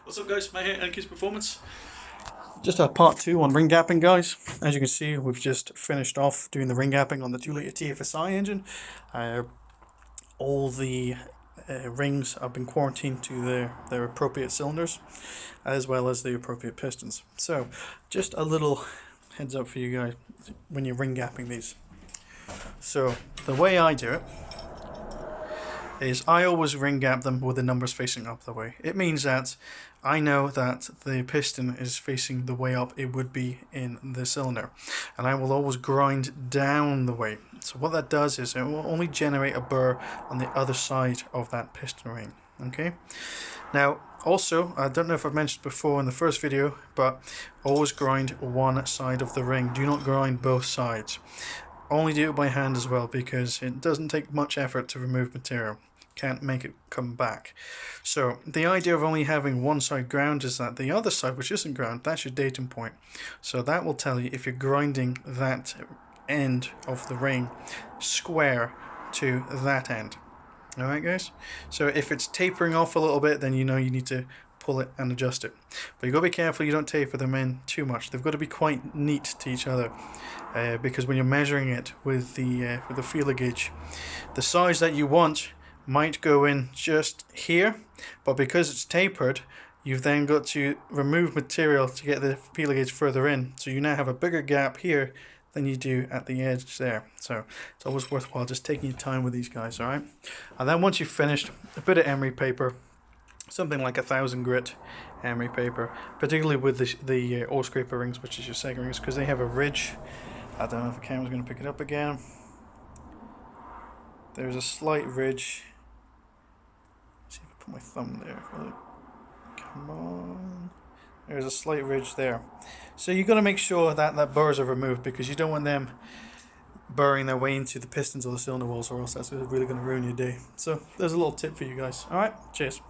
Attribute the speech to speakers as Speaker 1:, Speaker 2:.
Speaker 1: What's up guys, Matt here, MKS Performance. Just a part 2 on ring gapping guys. As you can see, we've just finished off doing the ring gapping on the 2 litre TFSI engine. All the rings have been quarantined to their appropriate cylinders, as well as the appropriate pistons. So, just a little heads up for you guys when you're ring gapping these. So, the way I do it is I always ring gap them with the numbers facing up the way. It means that I know that the piston is facing the way up it would be in the cylinder, and I will always grind down the way. So what that does is it will only generate a burr on the other side of that piston ring. Okay. Now also, I don't know if I've mentioned before in the first video, but always grind one side of the ring. Do not grind both sides. Only do it by hand as well, because it doesn't take much effort to remove material. Can't make it come back. So the idea of only having one side ground is that the other side, which isn't ground, that's your datum point. So that will tell you if you're grinding that end of the ring square to that end. Alright guys? So if it's tapering off a little bit, then you know you need to pull it and adjust it. But you've got to be careful you don't taper them in too much. They've got to be quite neat to each other, because when you're measuring it with the feeler gauge, the size that you want might go in just here, but because it's tapered, you've then got to remove material to get the feeler gauge further in. So you now have a bigger gap here than you do at the edge there. So it's always worthwhile just taking your time with these guys, alright? And then once you've finished, a bit of emery paper, something like 1000 grit emery paper, particularly with the ore scraper rings, which is your second rings, because they have a ridge. I don't know if the camera's going to pick it up again. There's a slight ridge. Let's see if I put my thumb there. Come on. There's a slight ridge there. So you've got to make sure that burrs are removed, because you don't want them burrowing their way into the pistons or the cylinder walls, or else that's really going to ruin your day. So there's a little tip for you guys. Alright, cheers.